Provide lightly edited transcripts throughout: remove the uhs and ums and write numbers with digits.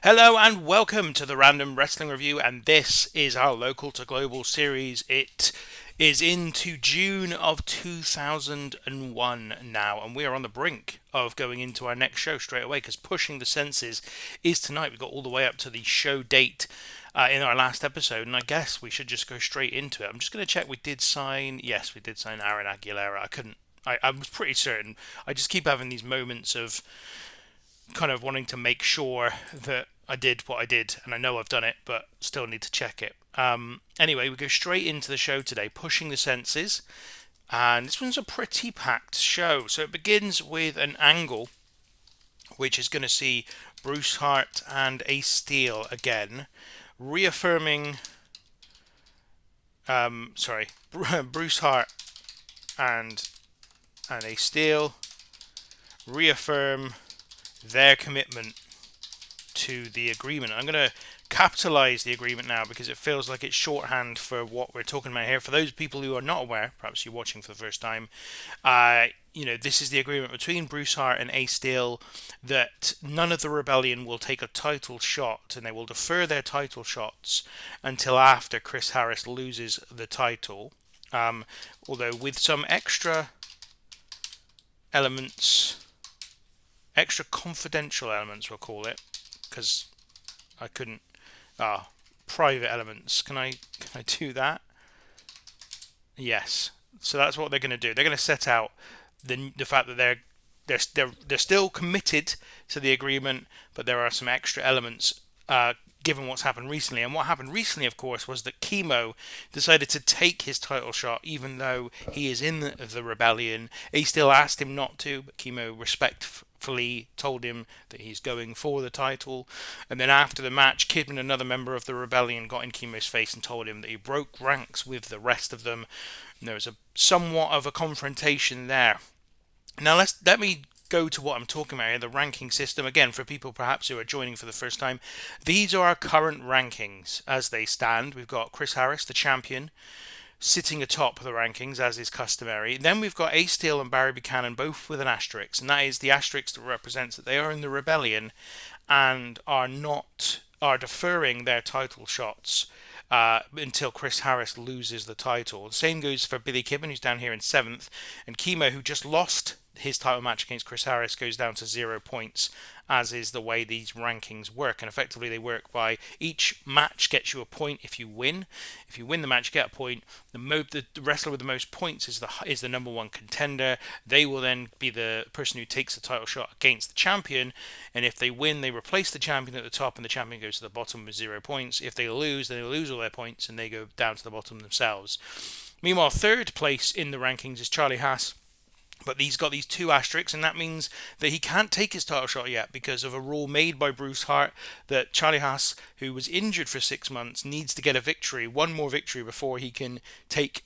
Hello and welcome to the Random Wrestling Review, and this is our local to global series. It is into June of 2001 now, and we are on the brink of going into our next show straight away because Pushing the Senses is tonight. We got all the way up to the show date in our last episode, and I guess we should just go straight into it. I'm just going to check we did sign. Yes, we did sign Aaron Aguilera. I was pretty certain. I just keep having these moments of kind of wanting to make sure that I did what I did, and I know I've done it, but still need to check it. Anyway, we go straight into the show today, Pushing the Senses, and this one's a pretty packed show. So it begins with an angle, which is going to see Bruce Hart and Ace Steel again, reaffirming. Bruce Hart and Ace Steel reaffirm their commitment to the agreement. I'm going to capitalize the agreement now because it feels like it's shorthand for what we're talking about here. For those people who are not aware, perhaps you're watching for the first time, this is the agreement between Bruce Hart and Ace Steel that none of the Rebellion will take a title shot, and they will defer their title shots until after Chris Harris loses the title. Although with some extra elements, extra confidential elements, we'll call it, because I couldn't. Private elements. Can I do that? Yes. So that's what they're going to do. They're going to set out the fact that they're still committed to the agreement, but there are some extra elements given what's happened recently. And what happened recently, of course, was that Kimo decided to take his title shot, even though he is in the rebellion. He still asked him not to, but Kimo respectfully told him that he's going for the title. And then after the match, Kid and another member of the rebellion got in Kimo's face and told him that he broke ranks with the rest of them. And there was somewhat of a confrontation there. Now let me go to what I'm talking about here, the ranking system. Again, for people perhaps who are joining for the first time, these are our current rankings as they stand. We've got Chris Harris, the champion, sitting atop the rankings as is customary. Then we've got Ace Steel and Barry Buchanan, both with an asterisk, and that is the asterisk that represents that they are in the rebellion and are deferring their title shots until Chris Harris loses the title. The same goes for Billy Kidman, who's down here in 7th, and Kimo, who just lost his title match against Chris Harris, goes down to 0 points, as is the way these rankings work. And effectively they work by each match gets you a point if you win. If you win the match, you get a point. The wrestler with the most points is the number one contender. They will then be the person who takes the title shot against the champion, and if they win, they replace the champion at the top, and the champion goes to the bottom with 0 points. If they lose, then they lose all their points, and they go down to the bottom themselves. Meanwhile, third place in the rankings is Charlie Haas, but he's got these 2 asterisks, and that means that he can't take his title shot yet because of a rule made by Bruce Hart that Charlie Haas, who was injured for 6 months, needs to get one more victory before he can take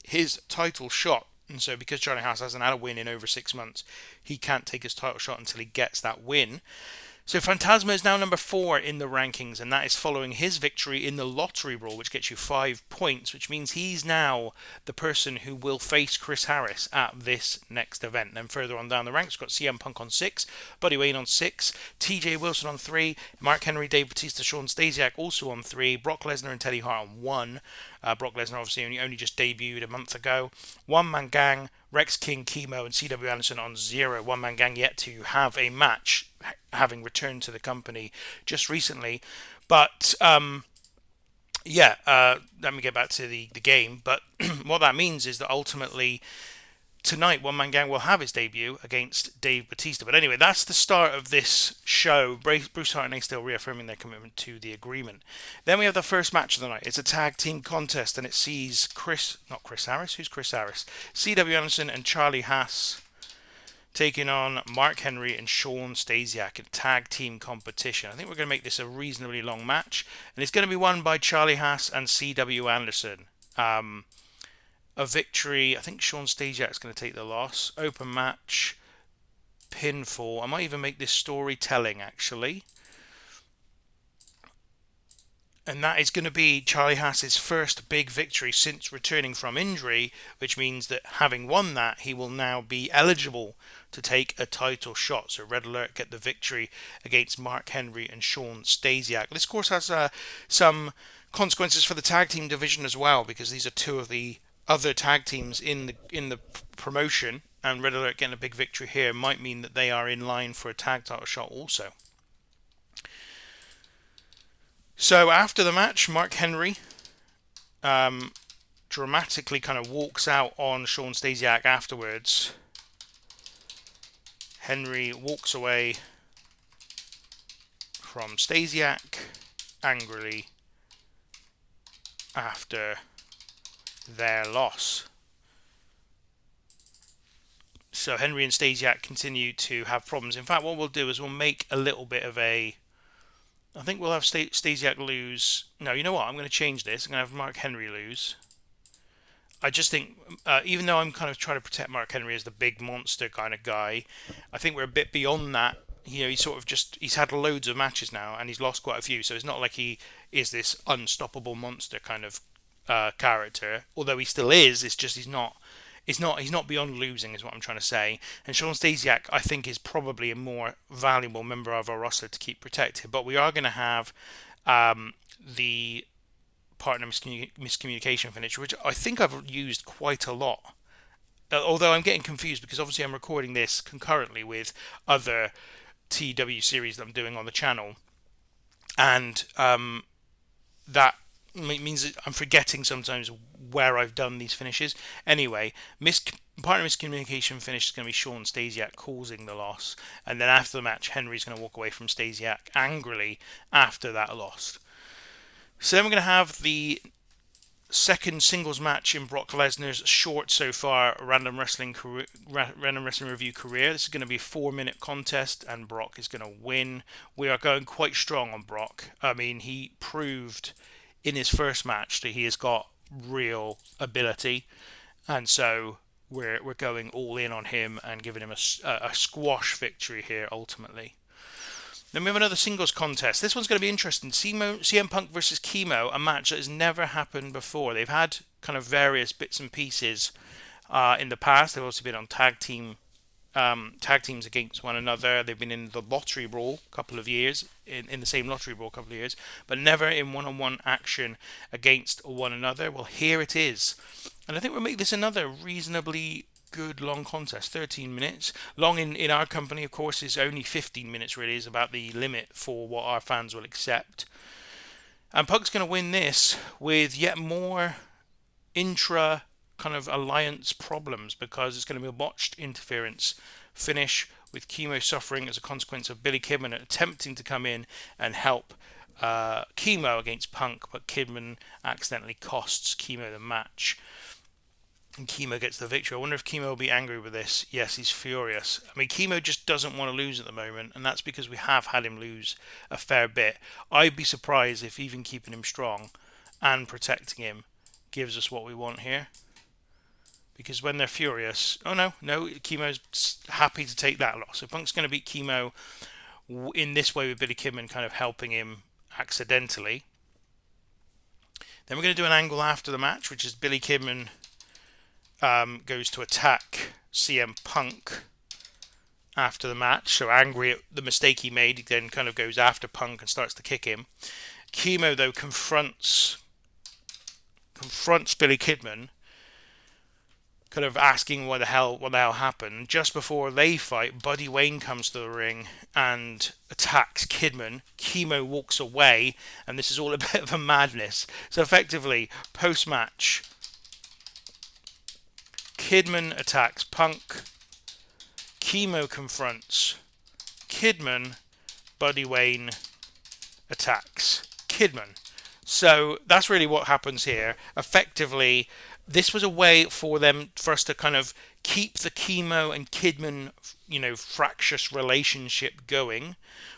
his title shot. And so because Charlie Haas hasn't had a win in over 6 months, he can't take his title shot until he gets that win. So Fantasma is now number 4 in the rankings, and that is following his victory in the Lottery Brawl, which gets you 5 points, which means he's now the person who will face Chris Harris at this next event. Then further on down the ranks, we've got CM Punk on 6, Buddy Wayne on 6, TJ Wilson on 3, Mark Henry, Dave Batista, Sean Stasiak also on 3, Brock Lesnar and Teddy Hart on 1. Brock Lesnar obviously only just debuted a month ago. One Man Gang, Rex King, Kimo, and CW Anderson on 0. One Man Gang yet to have a match, having returned to the company just recently. But let me get back to the game. But what that means is that ultimately tonight One Man Gang will have his debut against Dave Batista. But anyway, that's the start of this show. Bruce Hart and Ace still reaffirming their commitment to the agreement. Then we have the first match of the night. It's a tag team contest, and it sees not Chris Harris. Who's Chris Harris? CW Anderson and Charlie Haas taking on Mark Henry and Sean Stasiak in tag team competition. I think we're going to make this a reasonably long match, and it's going to be won by Charlie Haas and CW Anderson. A victory, I think Sean Stasiak's going to take the loss. Open match, pinfall. I might even make this storytelling, actually. And that is going to be Charlie Haas's first big victory since returning from injury, which means that having won that, he will now be eligible to take a title shot. So Red Alert get the victory against Mark Henry and Sean Stasiak. This, of course, has some consequences for the tag team division as well, because these are two of the other tag teams in the promotion, and Red Alert getting a big victory here might mean that they are in line for a tag title shot also. So after the match, Mark Henry dramatically kind of walks out on Sean Stasiak afterwards. Henry walks away from Stasiak angrily after their loss. So Henry and Stasiak continue to have problems. In fact, what we'll do is we'll make a little bit of a... I think we'll have Stasiak lose... No, you know what? I'm going to change this. I'm going to have Mark Henry lose. I just think, even though I'm kind of trying to protect Mark Henry as the big monster kind of guy, I think we're a bit beyond that. You know, he's had loads of matches now, and he's lost quite a few, so it's not like he is this unstoppable monster kind of character. Although he still is, it's just he's not beyond losing, is what I'm trying to say. And Sean Stasiak, I think, is probably a more valuable member of our roster to keep protected. But we are going to have the partner miscommunication finish, which I think I've used quite a lot. Although I'm getting confused because obviously I'm recording this concurrently with other TEW series that I'm doing on the channel, and that means that I'm forgetting sometimes where I've done these finishes. Anyway, partner miscommunication finish is going to be Sean Stasiak causing the loss, and then after the match, Henry's going to walk away from Stasiak angrily after that loss. So then we're going to have the second singles match in Brock Lesnar's short so far Random Wrestling Review career. This is going to be a 4-minute contest, and Brock is going to win. We are going quite strong on Brock. I mean, he proved in his first match that he has got real ability, and so we're going all in on him and giving him a squash victory here ultimately. Then we have another singles contest. This one's going to be interesting. CM Punk versus Kimo, a match that has never happened before. They've had kind of various bits and pieces in the past. They've also been on tag teams against one another. They've been in the Lottery Brawl a couple of years, in the same Lottery Brawl a couple of years, but never in one-on-one action against one another. Well, here it is. And I think we'll make this another reasonably good long contest, 13 minutes. Long in our company, of course, is only 15 minutes really, is about the limit for what our fans will accept. And Punk's going to win this with yet more intra kind of alliance problems, because it's going to be a botched interference finish with Kimo suffering as a consequence of Billy Kidman attempting to come in and help Kimo against Punk, but Kidman accidentally costs Kimo the match. And Kimo gets the victory. I wonder if Kimo will be angry with this. Yes, he's furious. I mean, Kimo just doesn't want to lose at the moment, and that's because we have had him lose a fair bit. I'd be surprised if even keeping him strong and protecting him gives us what we want here. Because when they're furious... Oh, no, Kimo's happy to take that loss. So Punk's going to beat Kimo in this way with Billy Kidman kind of helping him accidentally. Then we're going to do an angle after the match, which is Billy Kidman... goes to attack CM Punk after the match. So angry at the mistake he made, he then kind of goes after Punk and starts to kick him. Kimo, though, confronts Billy Kidman, kind of asking what the hell happened. Just before they fight, Buddy Wayne comes to the ring and attacks Kidman. Kimo walks away, and this is all a bit of a madness. So effectively, post-match, Kidman attacks Punk, Kimo confronts Kidman, Buddy Wayne attacks Kidman. So that's really what happens here. Effectively, this was a way for us to kind of keep the Kimo and Kidman, fractious relationship going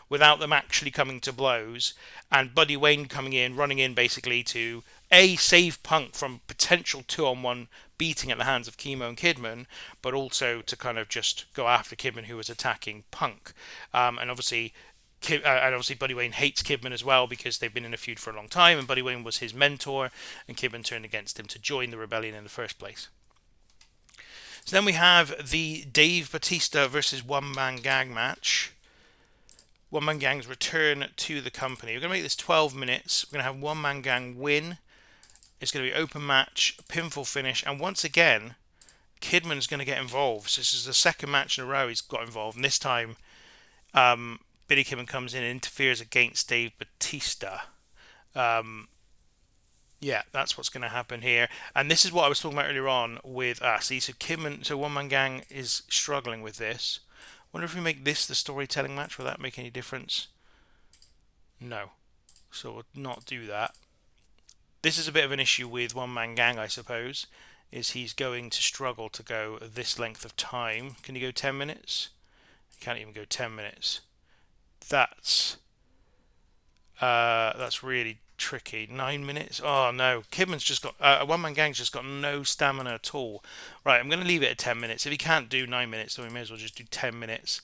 without them actually coming to blows, and Buddy Wayne running in basically to save Punk from potential 2-on-1 beating at the hands of Kimo and Kidman, but also to kind of just go after Kidman, who was attacking Punk. And obviously And obviously Buddy Wayne hates Kidman as well because they've been in a feud for a long time, and Buddy Wayne was his mentor, and Kidman turned against him to join the rebellion in the first place. So then we have the Dave Batista versus One Man Gang match. One Man Gang's return to the company. We're going to make this 12 minutes. We're going to have One Man Gang win. It's going to be open match, pinfall finish, and once again, Kidman's going to get involved. So this is the second match in a row he's got involved, and this time Billy Kidman comes in and interferes against Dave Batista. Yeah, that's what's going to happen here. And this is what I was talking about earlier on with see, so Kidman, so One Man Gang is struggling with this. Wonder if we make this the storytelling match, will that make any difference? No. So we'll not do that. This is a bit of an issue with One Man Gang, I suppose, is he's going to struggle to go this length of time. Can he go 10 minutes? He can't even go 10 minutes. That's really tricky. 9 minutes? Oh no, Kidman's just got One Man Gang's just got no stamina at all. Right, I'm going to leave it at 10 minutes. If he can't do 9 minutes, then we may as well just do 10 minutes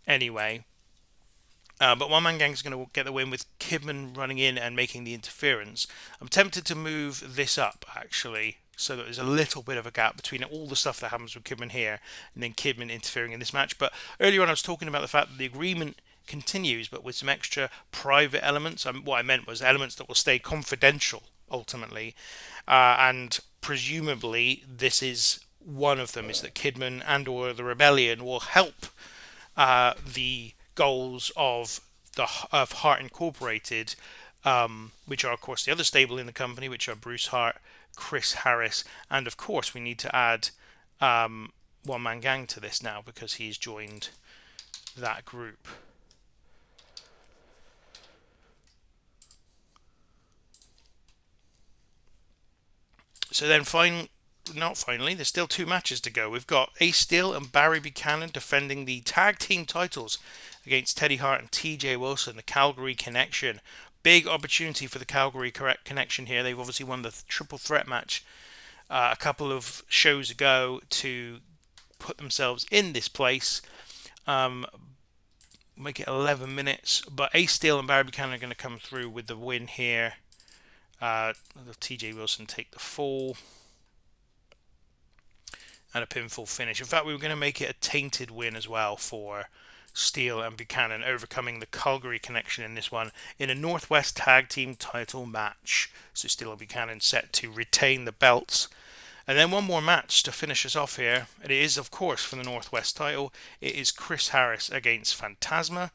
anyway. But One Man Gang's going to get the win with Kidman running in and making the interference. I'm tempted to move this up actually, so that there's a little bit of a gap between all the stuff that happens with Kidman here and then Kidman interfering in this match. But earlier on I was talking about the fact that the agreement continues, but with some extra private elements. What I meant was elements that will stay confidential ultimately, and presumably this is one of them, is that Kidman and or the Rebellion will help the goals of Hart Incorporated, which are of course the other stable in the company, which are Bruce Hart, Chris Harris, and of course we need to add One Man Gang to this now because he's joined that group. So then finally, there's still 2 matches to go. We've got Ace Steel and Barry Buchanan defending the tag team titles against Teddy Hart and TJ Wilson, the Calgary Connection. Big opportunity for the Calgary Connection here. They've obviously won the triple threat match a couple of shows ago to put themselves in this place. Make it 11 minutes. But Ace Steel and Barry Buchanan are going to come through with the win here. TJ Wilson take the fall. And a pinfall finish. In fact, we were going to make it a tainted win as well for Steele and Buchanan, overcoming the Calgary Connection in this one in a Northwest Tag Team title match. So Steele and Buchanan set to retain the belts. And then one more match to finish us off here. And it is, of course, for the Northwest title. It is Chris Harris against Fantasma.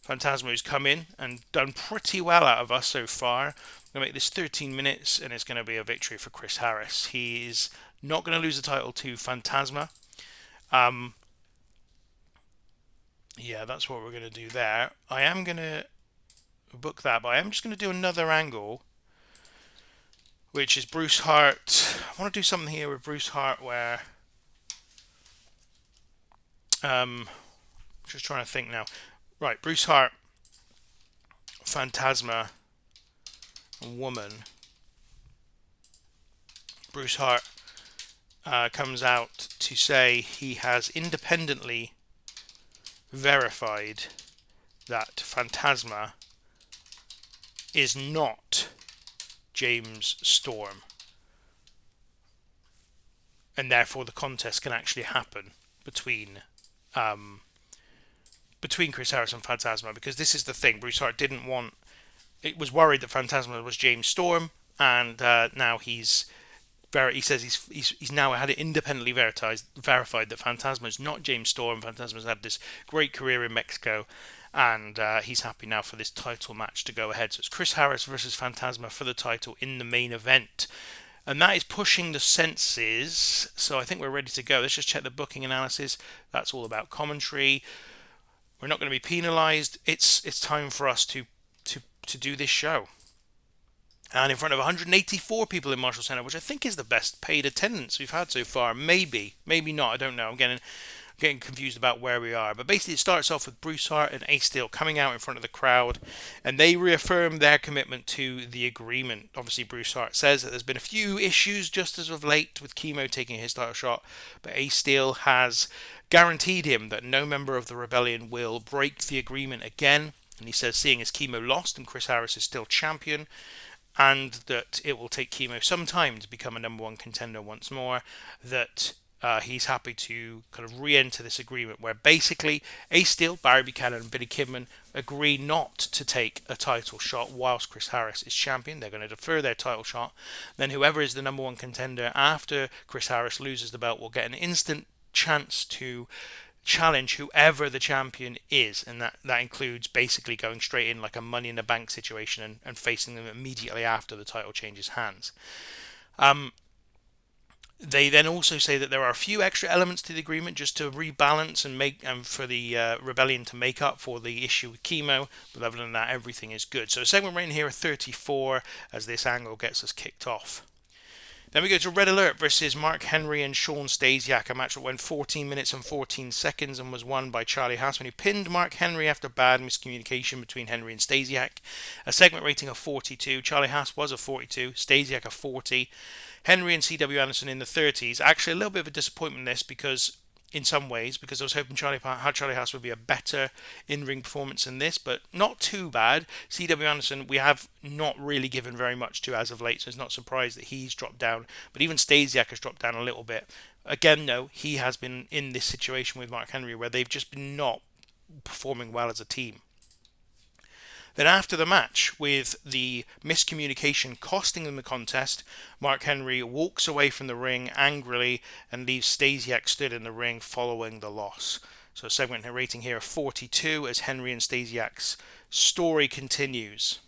Fantasma, who's come in and done pretty well out of us so far. I'm going to make this 13 minutes, and it's going to be a victory for Chris Harris. He is not going to lose the title to Fantasma. Yeah, that's what we're going to do there. I am going to book that, but I am just going to do another angle, which is Bruce Hart. I want to do something here with Bruce Hart where... just trying to think now. Right, Bruce Hart, Fantasma, and Woman. Bruce Hart comes out to say he has independently verified that Fantasma is not James Storm, and therefore the contest can actually happen between Chris Harris and Fantasma, because this is the thing. Bruce Hart was worried that Fantasma was James Storm, and now he says he's now had it independently verified that Fantasma is not James Storm. Fantasma's had this great career in Mexico, and he's happy now for this title match to go ahead. So it's Chris Harris versus Fantasma for the title in the main event. And that is pushing the senses, so I think we're ready to go. Let's just check the booking analysis. That's all about commentary. We're not going to be penalised. It's time for us to do this show. And in front of 184 people in Marshall Center, which I think is the best paid attendance we've had so far. Maybe not. I don't know. I'm getting confused about where we are. But basically, it starts off with Bruce Hart and Ace Steel coming out in front of the crowd, and they reaffirm their commitment to the agreement. Obviously, Bruce Hart says that there's been a few issues just as of late with Kimo taking his title shot, but Ace Steel has guaranteed him that no member of the rebellion will break the agreement again. And he says, seeing as Kimo lost and Chris Harris is still champion, and that it will take Kimo some time to become a number one contender once more, that he's happy to kind of re-enter this agreement where basically Ace Steel, Barry Buchanan and Billy Kidman agree not to take a title shot whilst Chris Harris is champion. They're going to defer their title shot. Then whoever is the number one contender after Chris Harris loses the belt will get an instant chance to challenge whoever the champion is, and that includes basically going straight in like a Money in the Bank situation and facing them immediately after the title changes hands. They then also say that there are a few extra elements to the agreement just to rebalance and make for the rebellion to make up for the issue with Kimo, but other than that everything is good. So segment rating here of 34 as this angle gets us kicked off. Then we go to Red Alert versus Mark Henry and Sean Stasiak, a match that went 14 minutes and 14 seconds and was won by Charlie Haas when he pinned Mark Henry after bad miscommunication between Henry and Stasiak. A segment rating of 42. Charlie Haas was a 42, Stasiak a 40. Henry and C.W. Anderson in the 30s. Actually, a little bit of a disappointment in this because, in some ways, because I was hoping Charlie Haas would be a better in-ring performance than this, but not too bad. C.W. Anderson, we have not really given very much to as of late, so it's not surprised that he's dropped down. But even Stasiak has dropped down a little bit. Again, no, he has been in this situation with Mark Henry where they've just been not performing well as a team. Then after the match, with the miscommunication costing them the contest, Mark Henry walks away from the ring angrily and leaves Stasiak stood in the ring following the loss. So segment rating here of 42 as Henry and Stasiak's story continues.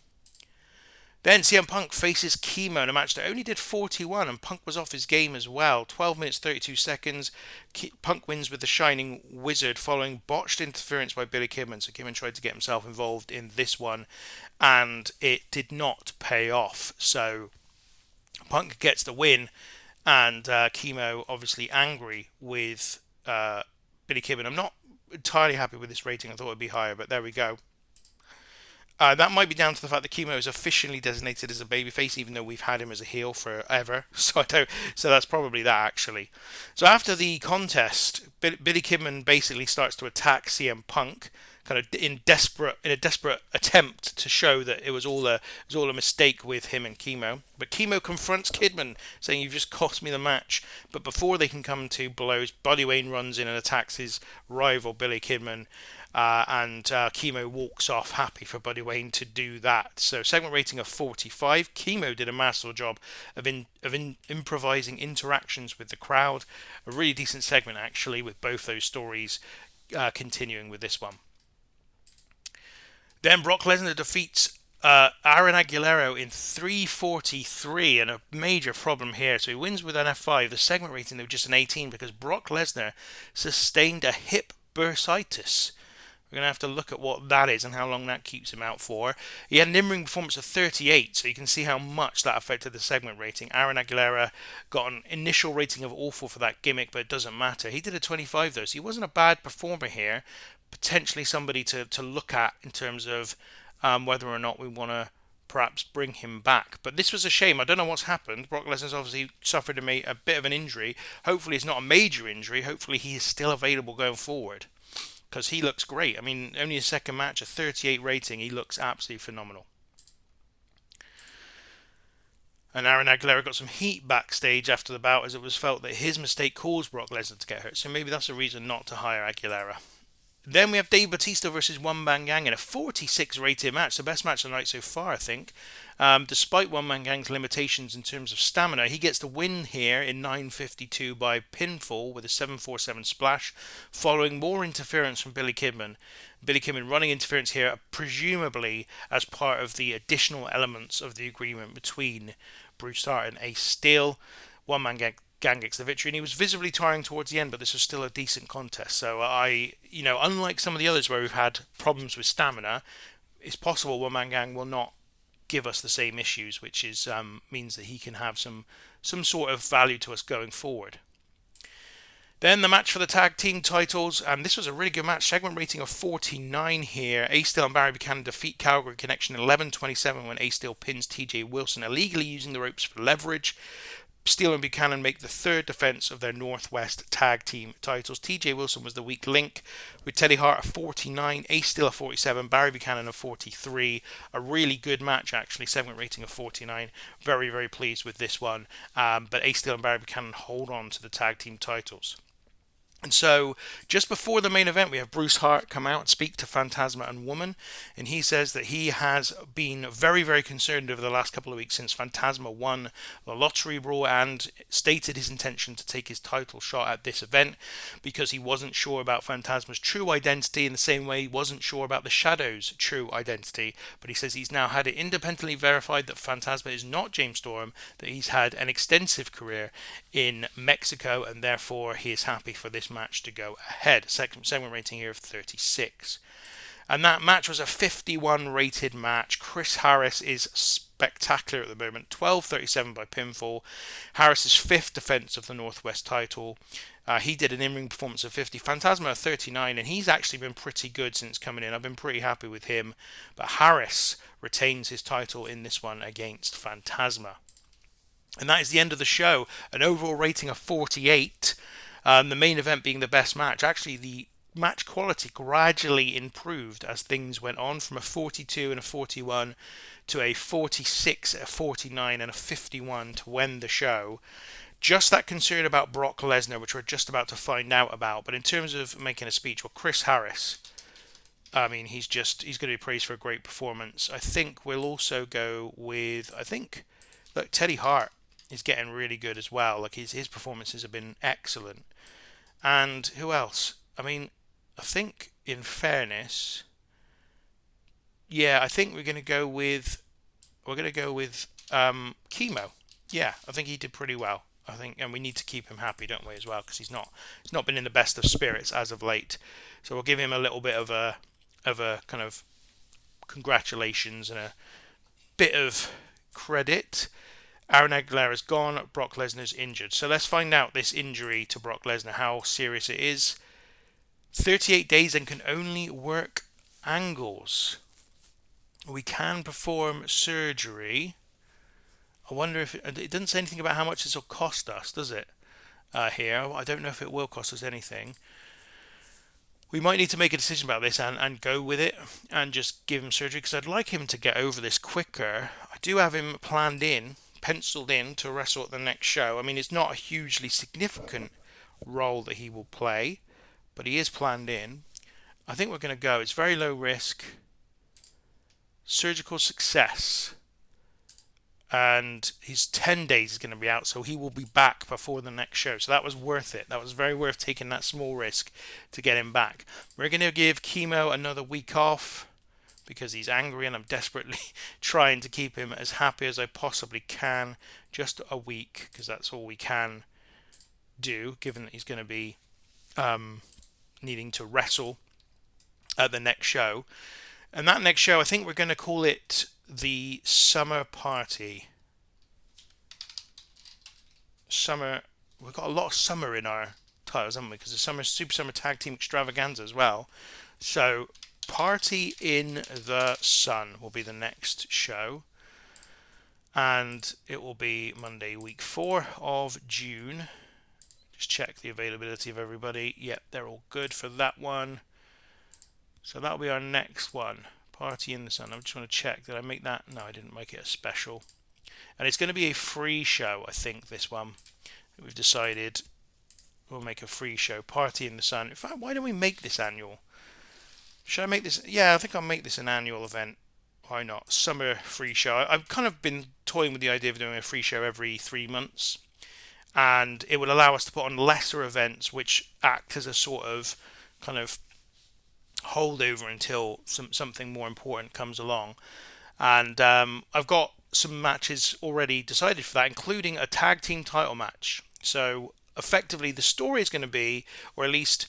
Then CM Punk faces Kimo in a match that only did 41, and Punk was off his game as well. 12 minutes 32 seconds. Punk wins with the Shining Wizard following botched interference by Billy Kidman. So Kidman tried to get himself involved in this one, and it did not pay off. So Punk gets the win, and Kimo obviously angry with Billy Kidman. I'm not entirely happy with this rating. I thought it would be higher, but there we go. That might be down to the fact that Kimo is officially designated as a babyface, even though we've had him as a heel forever. So that's probably that actually. So after the contest, Billy Kidman basically starts to attack CM Punk, kind of in a desperate attempt to show that it was all a mistake with him and Kimo. But Kimo confronts Kidman, saying, "You've just cost me the match." But before they can come to blows, Buddy Wayne runs in and attacks his rival Billy Kidman. And Kimo walks off, happy for Buddy Wayne to do that. So segment rating of 45. Kimo did a masterful job of improvising interactions with the crowd. A really decent segment actually, with both those stories continuing with this one. Then Brock Lesnar defeats Aaron Aguilera in 3:43, and a major problem here. So he wins with an F5. The segment rating though just an 18 because Brock Lesnar sustained a hip bursitis. We're going to have to look at what that is and how long that keeps him out for. He had an in-ring performance of 38, so you can see how much that affected the segment rating. Aaron Aguilera got an initial rating of awful for that gimmick, but it doesn't matter. He did a 25 though, so he wasn't a bad performer here. Potentially somebody to look at in terms of whether or not we want to perhaps bring him back. But this was a shame. I don't know what's happened. Brock Lesnar's obviously suffered a bit of an injury. Hopefully it's not a major injury. Hopefully he is still available going forward, because he looks great. I mean, only his second match, a 38 rating. He looks absolutely phenomenal. And Aaron Aguilera got some heat backstage after the bout, as it was felt that his mistake caused Brock Lesnar to get hurt. So maybe that's a reason not to hire Aguilera. Then we have Dave Batista versus One Man Gang in a 46 rated match, the best match of the night so far, I think. Despite One Man Gang's limitations in terms of stamina, he gets the win here in 9:52 by pinfall with a 747 splash, following more interference from Billy Kidman. Billy Kidman running interference here, presumably as part of the additional elements of the agreement between Bruce Hart and Ace Steel. One Man Gang gets the victory, and he was visibly tiring towards the end, but this was still a decent contest. So unlike some of the others where we've had problems with stamina, it's possible One Man Gang will not give us the same issues, which is means that he can have some sort of value to us going forward. Then the match for the tag team titles, and this was a really good match. Segment rating of 49 here. Ace Steel and Barry Buchanan defeat Calgary Connection 11:27 when Ace Steel pins TJ Wilson, illegally using the ropes for leverage. Steele and Buchanan make the third defense of their Northwest tag team titles. TJ Wilson was the weak link with Teddy Hart at 49, Ace Steele at 47, Barry Buchanan at 43. A really good match, actually. Segment rating of 49. Very, very pleased with this one. But Ace Steele and Barry Buchanan hold on to the tag team titles. And so, just before the main event, we have Bruce Hart come out and speak to Fantasma and Woman, and he says that he has been very, very concerned over the last couple of weeks since Fantasma won the Lottery Brawl and stated his intention to take his title shot at this event because he wasn't sure about Fantasma's true identity in the same way he wasn't sure about the Shadow's true identity. But he says he's now had it independently verified that Fantasma is not James Storm, that he's had an extensive career in Mexico, and therefore he is happy for this match to go ahead. Segment rating here of 36. And that match was a 51 rated match. Chris Harris is spectacular at the moment. 12:37 by pinfall. Harris's fifth defense of the Northwest title. He did an in-ring performance of 50. Fantasma 39, and he's actually been pretty good since coming in. I've been pretty happy with him. But Harris retains his title in this one against Fantasma. And that is the end of the show. An overall rating of 48. The main event being the best match. Actually, the match quality gradually improved as things went on, from a 42 and a 41 to a 46, a 49 and a 51 to end the show. Just that concern about Brock Lesnar, which we're just about to find out about. But in terms of making a speech, well, Chris Harris, I mean, he's going to be praised for a great performance. I think we'll also go with, look, Teddy Hart is getting really good as well. Like his performances have been excellent. And who else? I mean, I think in fairness, I think we're going to go with Kimo. Yeah, I think he did pretty well. I think, and we need to keep him happy, don't we, as well, because he's not been in the best of spirits as of late. So we'll give him a little bit of a kind of congratulations and a bit of credit. Aaron Aguilera's gone, Brock Lesnar's injured. So let's find out this injury to Brock Lesnar, how serious it is. 38 days and can only work angles. We can perform surgery. I wonder if it doesn't say anything about how much this will cost us, does it? Here, I don't know if it will cost us anything. We might need to make a decision about this and go with it and just give him surgery, because I'd like him to get over this quicker. I do have him penciled in to wrestle at the next show. I mean, it's not a hugely significant role that he will play, but he is planned in. I think we're going to go. It's very low risk. Surgical success. And his 10 days is going to be out, so he will be back before the next show. So that was worth it. That was very worth taking that small risk to get him back. We're going to give Kimo another week off because he's angry, and I'm desperately trying to keep him as happy as I possibly can. Just a week, because that's all we can do, given that he's going to be needing to wrestle at the next show. And that next show, I think we're going to call it the Summer Party. Summer. We've got a lot of summer in our titles, haven't we? Because the Super Summer Tag Team Extravaganza as well. So, Party in the Sun will be the next show. And it will be Monday, week 4 of June. Just check the availability of everybody. Yep, they're all good for that one. So that'll be our next one. Party in the Sun. I just want to check. Did I make that? No, I didn't make it a special. And it's going to be a free show, I think, this one. We've decided we'll make a free show. Party in the Sun. In fact, why don't we make this annual? Should I make this? Yeah, I think I'll make this an annual event. Why not? Summer free show. I've kind of been toying with the idea of doing a free show every 3 months. And it would allow us to put on lesser events which act as a sort of kind of holdover until something more important comes along. And I've got some matches already decided for that, including a tag team title match. So effectively the story is going to be, or at least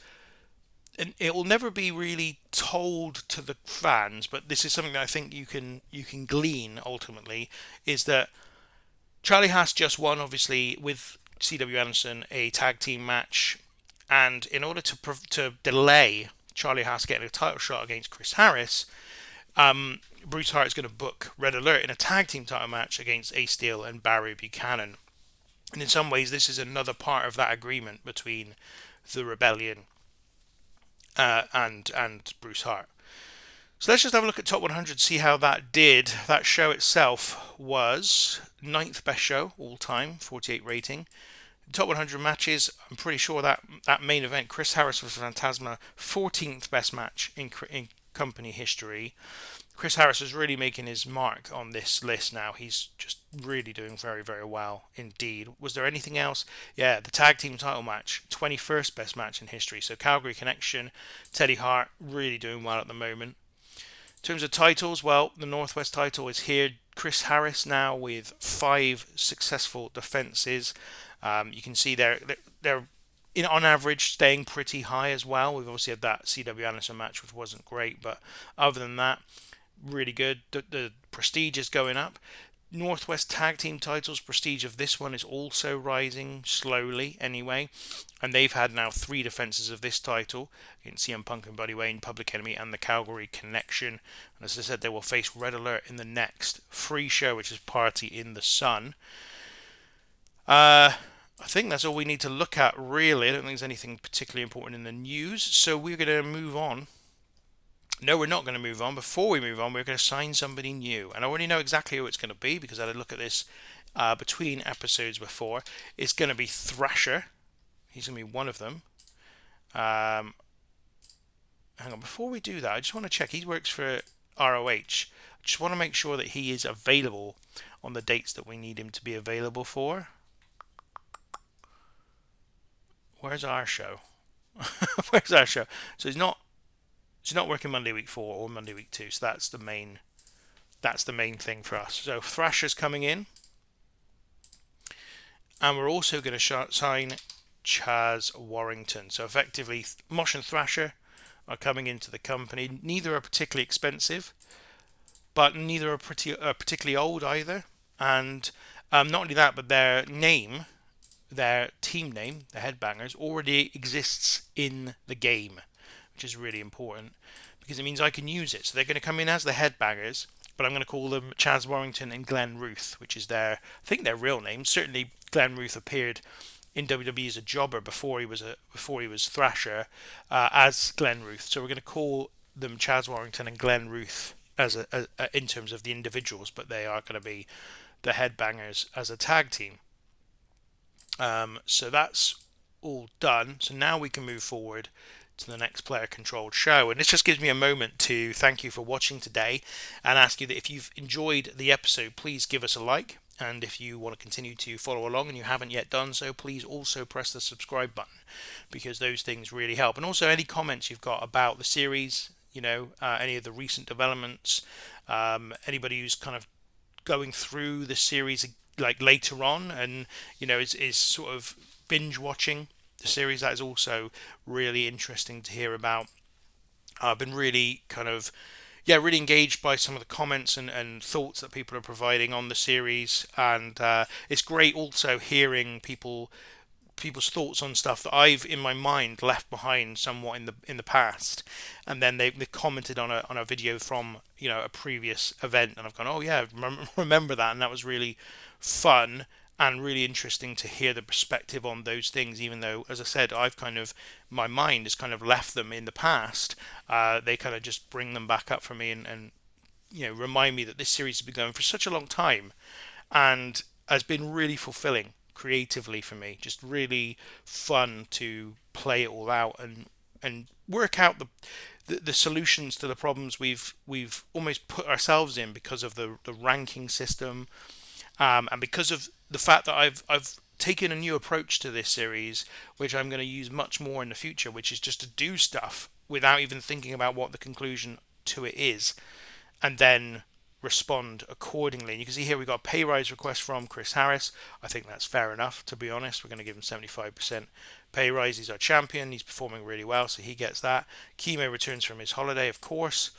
it will never be really told to the fans, but this is something that I think you can glean ultimately, is that Charlie Haas just won, obviously, with C.W. Anderson, a tag team match, and in order to delay Charlie Haas getting a title shot against Chris Harris, Bruce Hart is going to book Red Alert in a tag team title match against Ace Steel and Barry Buchanan. And in some ways, this is another part of that agreement between the rebellion and Bruce Hart. So let's just have a look at top 100, see how that did. That show itself was ninth best show all time, 48 rating. Top 100 matches, I'm pretty sure that main event, Chris Harris vs Fantasma, 14th best match in company history. Chris Harris is really making his mark on this list now. He's just really doing very, very well indeed. Was there anything else? Yeah, the tag team title match, 21st best match in history. So Calgary Connection, Teddy Hart, really doing well at the moment. In terms of titles, well, the Northwest title is here. Chris Harris now with 5 successful defenses. You can see they're on average staying pretty high as well. We've obviously had that CW Anderson match, which wasn't great, but other than that, really good. The prestige is going up. Northwest tag team titles, prestige of this one is also rising slowly anyway, and they've had now 3 defenses of this title against CM Punk and Buddy Wayne, Public Enemy and the Calgary Connection. And as I said, they will face Red Alert in the next free show, which is Party in the Sun. I think that's all we need to look at, really. I don't think there's anything particularly important in the news, so we're going to move on. No, we're not going to move on. Before we move on, we're going to sign somebody new. And I already know exactly who it's going to be because I had a look at this between episodes before. It's going to be Thrasher. He's going to be one of them. Hang on, before we do that, I just want to check. He works for ROH. I just want to make sure that he is available on the dates that we need him to be available for. Where's our show? Where's our show? So he's not working Monday week 4 or Monday week 2. So that's the main thing for us. So Thrasher's coming in, and we're also going to sign Chaz Warrington. So effectively, Mosh and Thrasher are coming into the company. Neither are particularly expensive, but neither are particularly old either. And not only that, but their team name, the Headbangers, already exists in the game, which is really important because it means I can use it. So they're going to come in as the Headbangers, but I'm going to call them Chaz Warrington and Glenn Ruth, which is I think their real names. Certainly, Glenn Ruth appeared in WWE as a jobber before he was Thrasher as Glenn Ruth. So we're going to call them Chaz Warrington and Glenn Ruth as in terms of the individuals, but they are going to be the Headbangers as a tag team. So that's all done. So now we can move forward to the next player-controlled show. And this just gives me a moment to thank you for watching today and ask you that if you've enjoyed the episode, please give us a like. And if you want to continue to follow along and you haven't yet done so, please also press the subscribe button because those things really help. And also any comments you've got about the series, any of the recent developments, anybody who's kind of going through the series like later on and is sort of binge watching the series, that is also really interesting to hear about. I've been really really engaged by some of the comments and thoughts that people are providing on the series, and it's great also hearing people's thoughts on stuff that I've in my mind left behind somewhat in the past, and then they commented on a video from a previous event, and I've gone, oh yeah, remember that, and that was really fun and really interesting to hear the perspective on those things, even though, as I said, my mind has kind of left them in the past. They kind of just bring them back up for me and remind me that this series has been going for such a long time and has been really fulfilling creatively for me. Just really fun to play it all out and work out the solutions to the problems we've almost put ourselves in because of the ranking system, and because of the fact that I've taken a new approach to this series, which I'm going to use much more in the future, which is just to do stuff without even thinking about what the conclusion to it is, and then respond accordingly. And you can see here we've got a pay rise request from Chris Harris. I think that's fair enough, to be honest. We're going to give him 75% pay rise. He's our champion. He's performing really well, so he gets that. Kimo returns from his holiday, of course.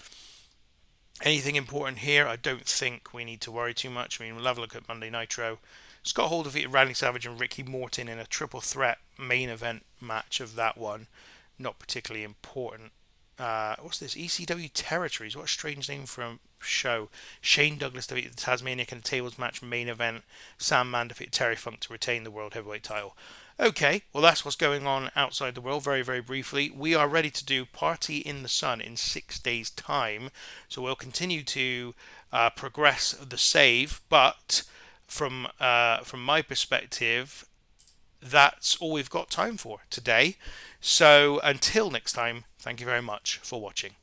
Anything important here? I don't think we need to worry too much. I mean, we'll have a look at Monday Nitro. Scott Hall defeated Randy Savage and Ricky Morton in a triple threat main event match of that one. Not particularly important. what's this? ECW Territories. What a strange name for a show. Shane Douglas defeated the Tasmaniac in a tables match main event. Sandman defeated Terry Funk to retain the World Heavyweight title. Okay, well, that's what's going on outside the world, very, very briefly. We are ready to do Party in the Sun in 6 days' time. So we'll continue to progress the save, but from my perspective, that's all we've got time for today. So until next time, thank you very much for watching.